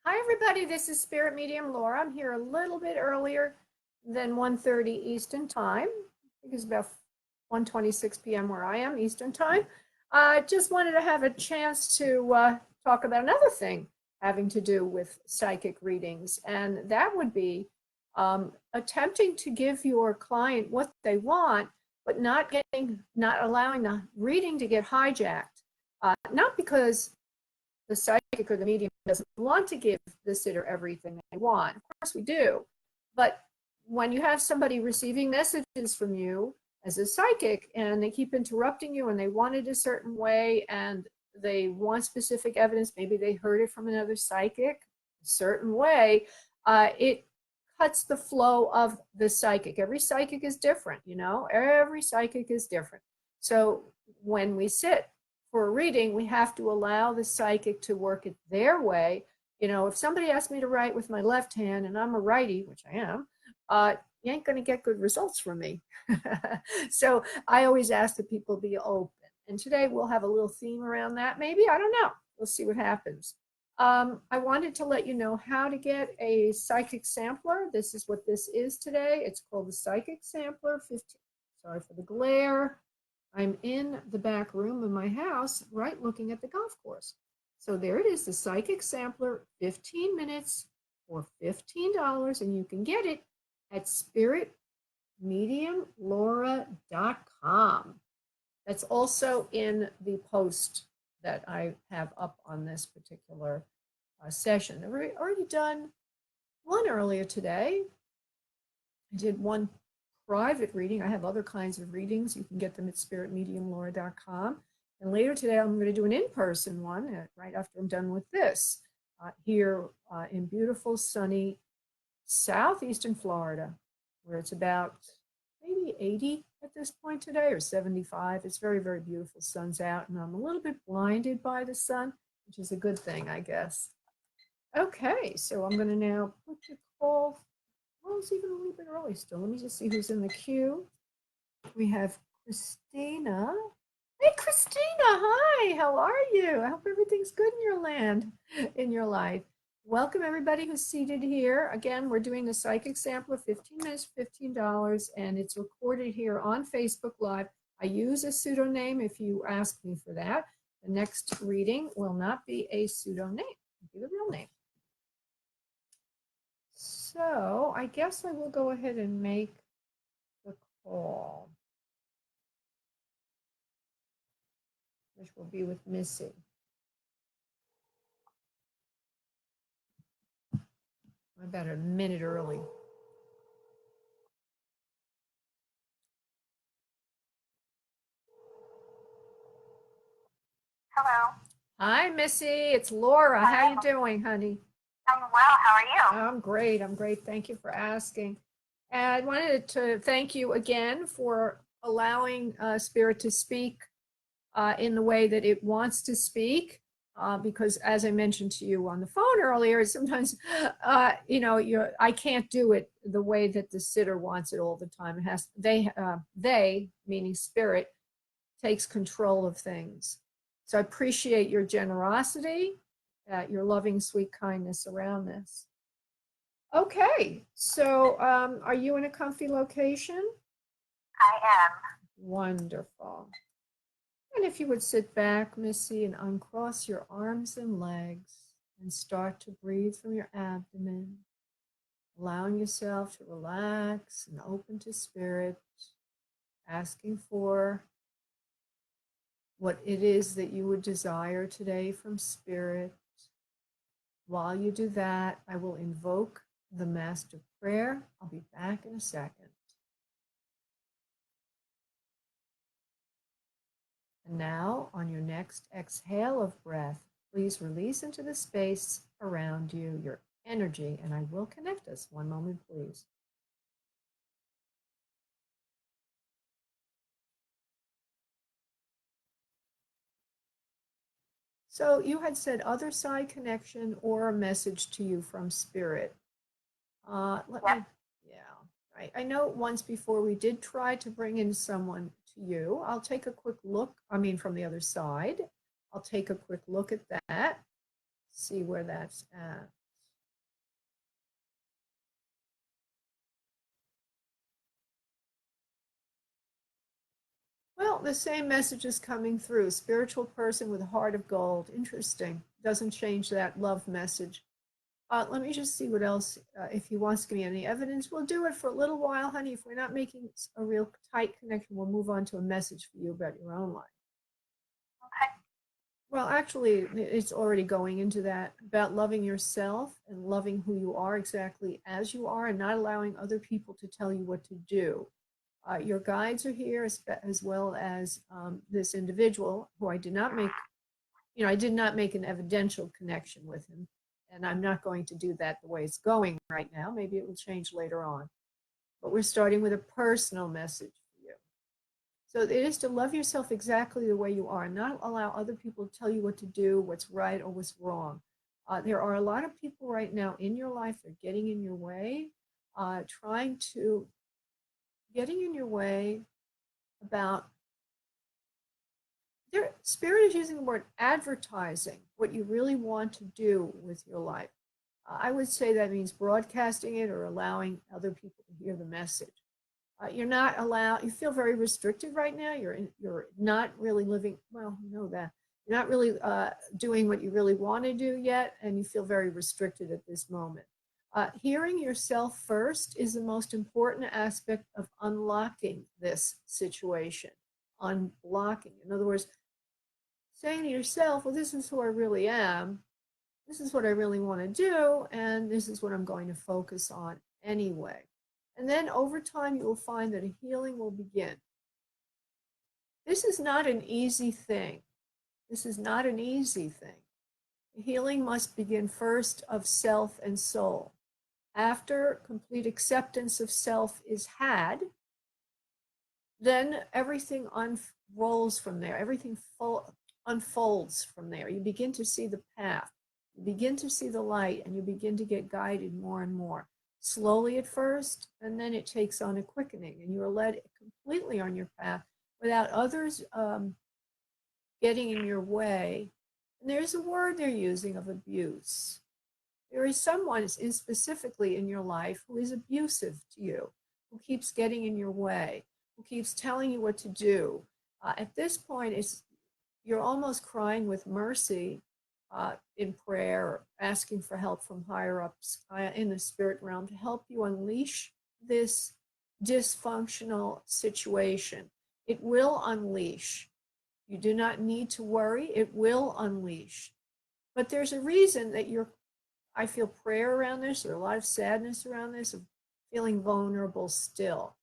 Hi, everybody. This is Spirit Medium Laura. I'm here a little bit earlier than 1:30 Eastern Time. I think it's about 1:26 p.m. where I am, Eastern Time. I just wanted to have a chance to talk about another thing having to do with psychic readings, and that would be attempting to give your client what they want, but not allowing the reading to get hijacked. Not because the psychic or the medium doesn't want to give the sitter everything they want. Of course we do. But when you have somebody receiving messages from you as a psychic and they keep interrupting you and they want it a certain way and they want specific evidence, maybe they heard it from another psychic a certain way, it cuts the flow of the psychic. Every psychic is different, every psychic is different. So when we sit for a reading, we have to allow the psychic to work it their way. If somebody asks me to write with my left hand and I'm a righty, which I am, you ain't going to get good results from me. So I always ask that people be open. And today we'll have a little theme around that. Maybe, I don't know. We'll see what happens. I wanted to let you know how to get a psychic sampler. This is what this is today. It's called the Psychic Sampler 15. Sorry for the glare. I'm in the back room of my house, right looking at the golf course. So there it is, the Psychic Sampler, 15 minutes for $15, and you can get it at spiritmediumlaura.com. That's also in the post that I have up on this particular session. I've already done one earlier today. I did one private reading. I have other kinds of readings. You can get them at spiritmediumlaura.com. And later today, I'm going to do an in-person one right after I'm done with this here in beautiful, sunny southeastern Florida, where it's about maybe 80 at this point today or 75. It's very, very beautiful. Sun's out, and I'm a little bit blinded by the sun, which is a good thing, I guess. Okay, so I'm going to now put the call. Well, it's even a little bit early still. Let me just see who's in the queue. We have Christina. Hey, Christina. Hi. How are you? I hope everything's good in your land, in your life. Welcome, everybody who's seated here. Again, we're doing the Psychic Sampler, 15 minutes, $15, and it's recorded here on Facebook Live. I use a pseudonym if you ask me for that. The next reading will not be a pseudonym. It'll be the real name. So I guess I will go ahead and make the call, which will be with Missy. About a minute early. Hello. Hi, Missy. It's Laura. Hi. How you doing, honey? I'm well. How are you? I'm great. I'm great. Thank you for asking. And I wanted to thank you again for allowing Spirit to speak in the way that it wants to speak. Because as I mentioned to you on the phone earlier, sometimes, I can't do it the way that the sitter wants it all the time. It has, they, meaning Spirit, takes control of things. So I appreciate your generosity, your loving, sweet kindness around this. Okay, so are you in a comfy location? I am. Wonderful. And if you would sit back, Missy, and uncross your arms and legs and start to breathe from your abdomen, allowing yourself to relax and open to Spirit, asking for what it is that you would desire today from Spirit. While you do that, I will invoke the Master Prayer. I'll be back in a second. And now, on your next exhale of breath, please release into the space around you your energy, and I will connect us. One moment, please. So you had said other side connection or a message to you from Spirit. I know once before we did try to bring in someone to you. I'll take a quick look, from the other side. I'll take a quick look at that, see where that's at. Well, the same message is coming through. Spiritual person with a heart of gold. Interesting. Doesn't change that love message. Let me just see what else. If he wants to give me any evidence, we'll do it for a little while, honey. If we're not making a real tight connection, we'll move on to a message for you about your own life. Okay. Well, actually, it's already going into that about loving yourself and loving who you are exactly as you are and not allowing other people to tell you what to do. Your guides are here as well as this individual who I did not make, I did not make an evidential connection with him. And I'm not going to do that the way it's going right now. Maybe it will change later on. But we're starting with a personal message for you. So it is to love yourself exactly the way you are, and not allow other people to tell you what to do, what's right or what's wrong. There are a lot of people right now in your life that are getting in your way, getting in your way about their spirit is using the word advertising what you really want to do with your life. I would say that means broadcasting it or allowing other people to hear the message. You're not allowed, you feel very restricted right now. You're not really living, well, you know that. You're not really doing what you really want to do yet, and you feel very restricted at this moment. Hearing yourself first is the most important aspect of unlocking this situation, unblocking. In other words, saying to yourself, well, this is who I really am. This is what I really want to do, and this is what I'm going to focus on anyway. And then over time, you will find that a healing will begin. This is not an easy thing. This is not an easy thing. Healing must begin first of self and soul. After complete acceptance of self is had, then everything unrolls from there. Everything unfolds from there. You begin to see the path. You begin to see the light, and you begin to get guided more and more. Slowly at first, and then it takes on a quickening, and you are led completely on your path without others getting in your way. And there's a word they're using of abuse. There is someone specifically in your life who is abusive to you, who keeps getting in your way, who keeps telling you what to do. At this point, you're almost crying with mercy in prayer, or asking for help from higher ups in the spirit realm to help you unleash this dysfunctional situation. It will unleash. You do not need to worry. It will unleash. But there's a reason that I feel prayer around this, or a lot of sadness around this, of feeling vulnerable still.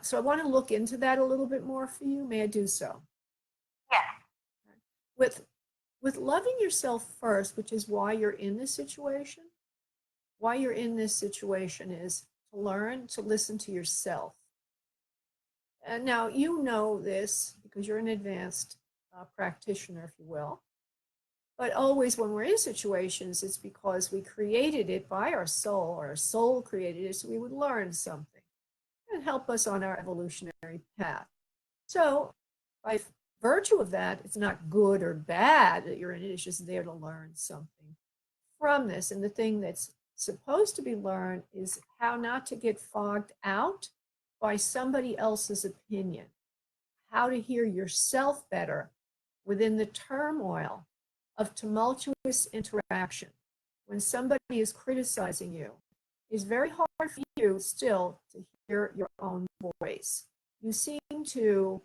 So I want to look into that a little bit more for you. May I do so? Yes. With loving yourself first, which is why you're in this situation, is to learn to listen to yourself. And now you know this because you're an advanced practitioner, if you will. But always when we're in situations, it's because we created it by our soul, or our soul created it so we would learn something and help us on our evolutionary path. So by virtue of that, it's not good or bad that you're in it. It's just there to learn something from this. And the thing that's supposed to be learned is how not to get fogged out by somebody else's opinion, how to hear yourself better within the turmoil of tumultuous interaction. When somebody is criticizing you, it's very hard for you still to hear your own voice. You seem to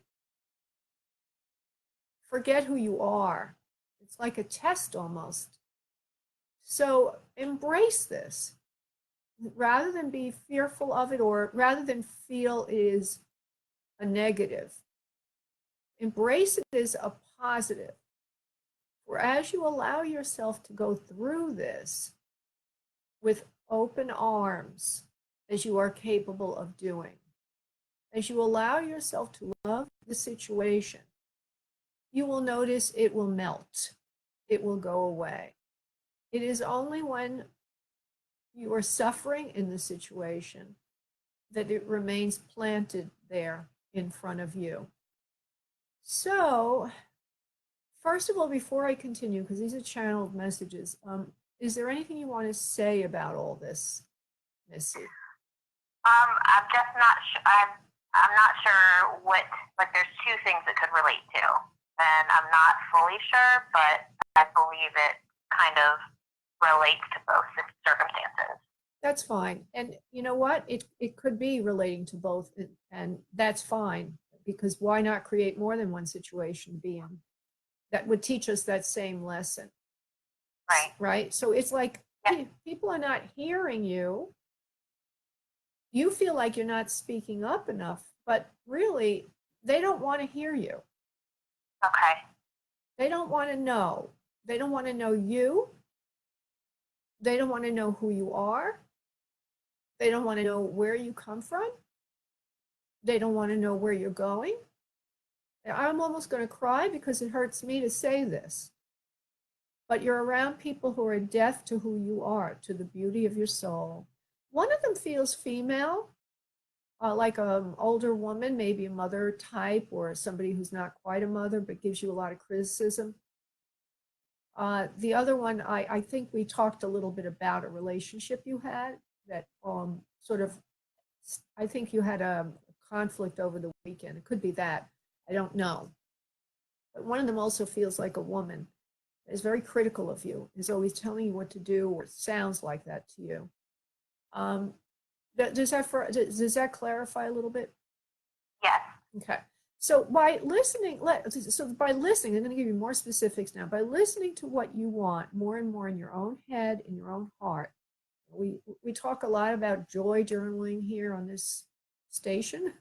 forget who you are. It's like a test almost. So embrace this. Rather than be fearful of it, or rather than feel it is a negative, embrace it as a positive. For as you allow yourself to go through this with open arms, as you are capable of doing, as you allow yourself to love the situation, you will notice it will melt. It will go away. It is only when you are suffering in the situation that it remains planted there in front of you. So, first of all, before I continue, because these are channeled messages, is there anything you want to say about all this, Missy? I'm just not sure. I'm not sure what, like there's two things it could relate to. And I'm not fully sure, but I believe it kind of relates to both circumstances. That's fine. And you know what? It could be relating to both, and that's fine, because why not create more than one situation to be in that would teach us that same lesson? Right. Right? So it's like Yeah. people are not hearing you. You feel like you're not speaking up enough, but really, they don't want to hear you. Okay. They don't want to know. They don't want to know you. They don't want to know who you are. They don't want to know where you come from. They don't want to know where you're going. I'm almost going to cry because it hurts me to say this. But you're around people who are deaf to who you are, to the beauty of your soul. One of them feels female, like an older woman, maybe a mother type, or somebody who's not quite a mother but gives you a lot of criticism. The other one, I think we talked a little bit about a relationship you had that sort of, I think you had a conflict over the weekend. It could be that. I don't know. But one of them also feels like a woman, is very critical of you, is always telling you what to do, or sounds like that to you. Does that clarify a little bit? Yes. Okay. So by listening, I'm going to give you more specifics now. By listening to what you want more and more in your own head, in your own heart, we talk a lot about joy journaling here on this station,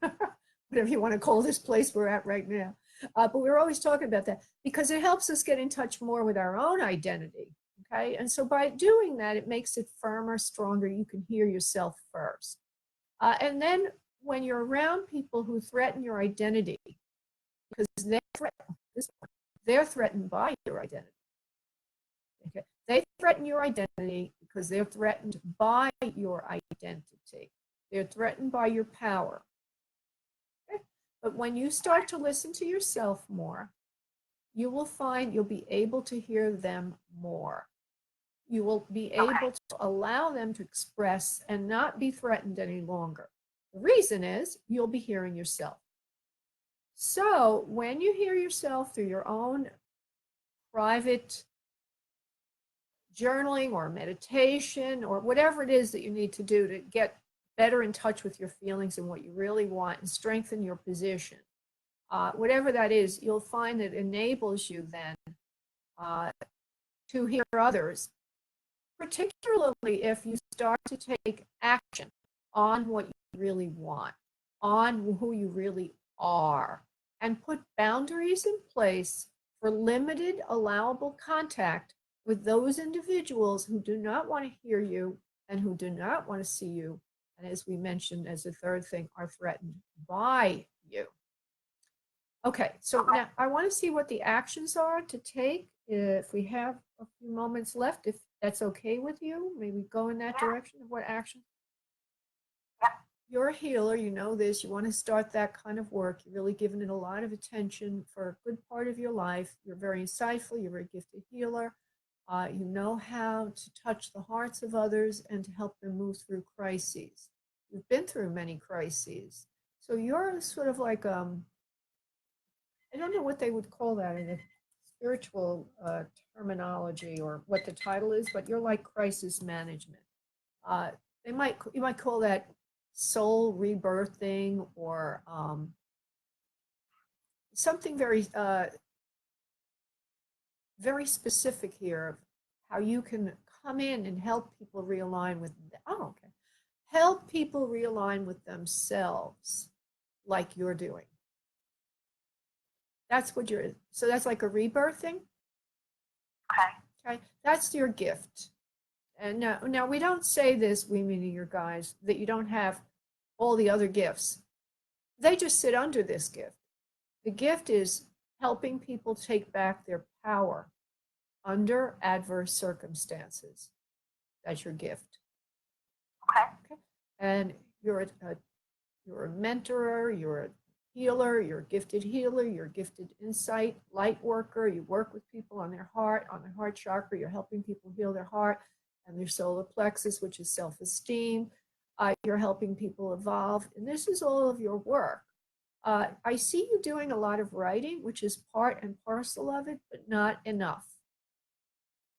whatever you want to call this place we're at right now. But we're always talking about that because it helps us get in touch more with our own identity. Okay. And so by doing that, it makes it firmer, stronger. You can hear yourself first. And then when you're around people who threaten your identity, because they're threatened by your identity. Okay. They threaten your identity because they're threatened by your identity. They're threatened by your power. Okay. But when you start to listen to yourself more, you will find you'll be able to hear them more. You will be able to allow them to express and not be threatened any longer. The reason is you'll be hearing yourself. So when you hear yourself through your own private journaling or meditation or whatever it is that you need to do to get better in touch with your feelings and what you really want and strengthen your position, whatever that is, you'll find that enables you then to hear others, particularly if you start to take action on what you really want, on who you really are, and put boundaries in place for limited allowable contact with those individuals who do not want to hear you and who do not want to see you. And as we mentioned, as a third thing, are threatened by you. Okay, so now I want to see what the actions are to take. If we have a few moments left, if that's okay with you, maybe go in that direction of what action. You're a healer, you know this, you want to start that kind of work. You're really giving it a lot of attention for a good part of your life. You're very insightful, you're a very gifted healer. You know how to touch the hearts of others and to help them move through crises. You've been through many crises. So you're sort of like, I don't know what they would call that in a spiritual terminology or what the title is, but you're like crisis management. You might call that soul rebirthing or something very very specific here of how you can come in and help people realign with help people realign with themselves like you're doing. That's what so that's like a rebirthing. Okay, that's your gift. And now we don't say this, we meaning your guys, that you don't have all the other gifts. They just sit under this gift. The gift is helping people take back their power under adverse circumstances. That's your gift. Okay. And you're a mentor, you're a healer, you're a gifted healer, you're a gifted insight, light worker. You work with people on their heart chakra. You're helping people heal their heart and their solar plexus, which is self-esteem. You're helping people evolve. And this is all of your work. I see you doing a lot of writing, which is part and parcel of it, but not enough.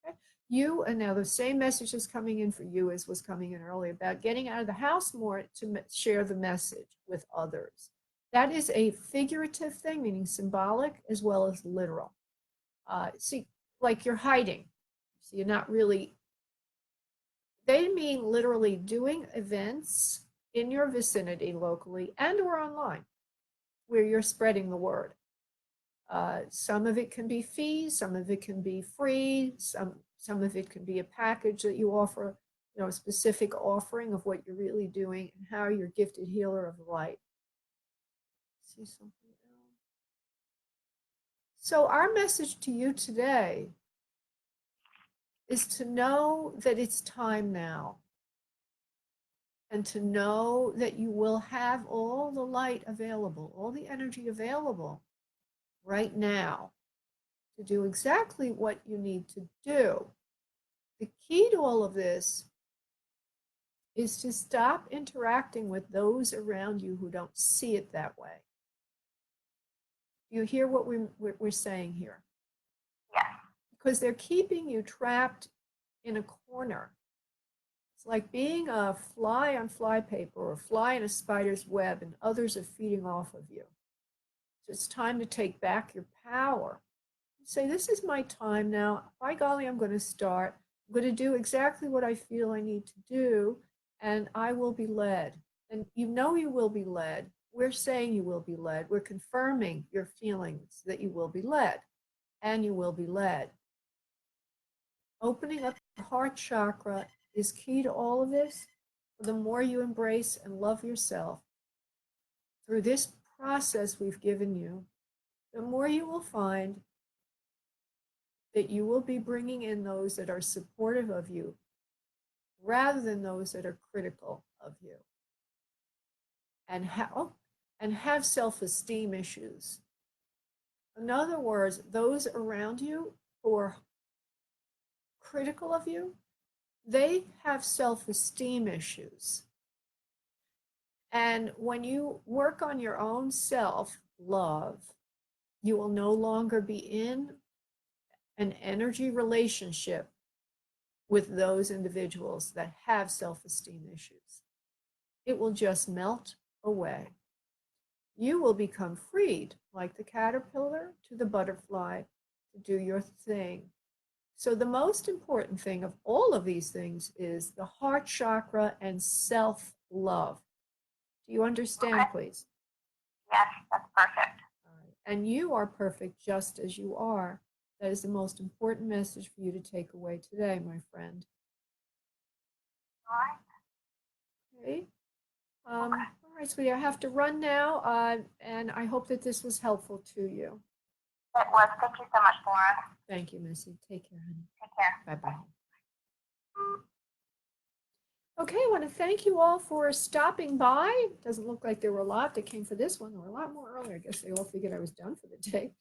Okay? You, and now the same message is coming in for you as was coming in earlier about getting out of the house more to share the message with others. That is a figurative thing, meaning symbolic as well as literal. See, like you're hiding. So you're not really, they mean literally doing events in your vicinity locally and or online where you're spreading the word. Some of it can be fees, some of it can be free, some of it can be a package that you offer, you know, a specific offering of what you're really doing and how you're gifted healer of the light. See something else. So our message to you today is to know that it's time now, and to know that you will have all the light available, all the energy available right now to do exactly what you need to do. The key to all of this is to stop interacting with those around you who don't see it that way. You hear what we're saying here? Yes. Because they're keeping you trapped in a corner. It's like being a fly on flypaper or a fly in a spider's web, and others are feeding off of you. So it's time to take back your power. Say, this is my time now. By golly, I'm going to start. I'm going to do exactly what I feel I need to do, and I will be led. And you know you will be led. We're saying you will be led. We're confirming your feelings that you will be led, and you will be led. Opening up the heart chakra is key to all of this. The more you embrace and love yourself through this process we've given you, the more you will find that you will be bringing in those that are supportive of you rather than those that are critical of you, and have self-esteem issues. In other words, those around you who are critical of you, they have self-esteem issues. And when you work on your own self-love, you will no longer be in an energy relationship with those individuals that have self-esteem issues. It will just melt away. You will become freed, like the caterpillar to the butterfly, to do your thing. So the most important thing of all of these things is the heart chakra and self-love. Do you understand, Okay. please? Yes, that's perfect. All right. And you are perfect just as you are. That is the most important message for you to take away today, my friend. All right. Okay. All right, sweetie, I have to run now, and I hope that this was helpful to you. It was. Thank you so much, Laura. Thank you, Missy. Take care, honey. Take care. Bye-bye. Okay, I want to thank you all for stopping by. Doesn't look like there were a lot that came for this one. There were a lot more earlier. I guess they all figured I was done for the day.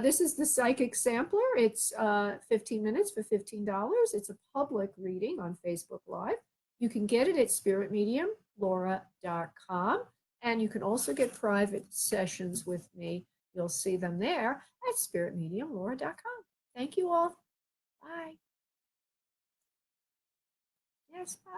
This is the Psychic Sampler. It's 15 minutes for $15. It's a public reading on Facebook Live. You can get it at spiritmediumlaura.com. And you can also get private sessions with me. You'll see them there at spiritmediumlaura.com. Thank you all. Bye. Yes, bye.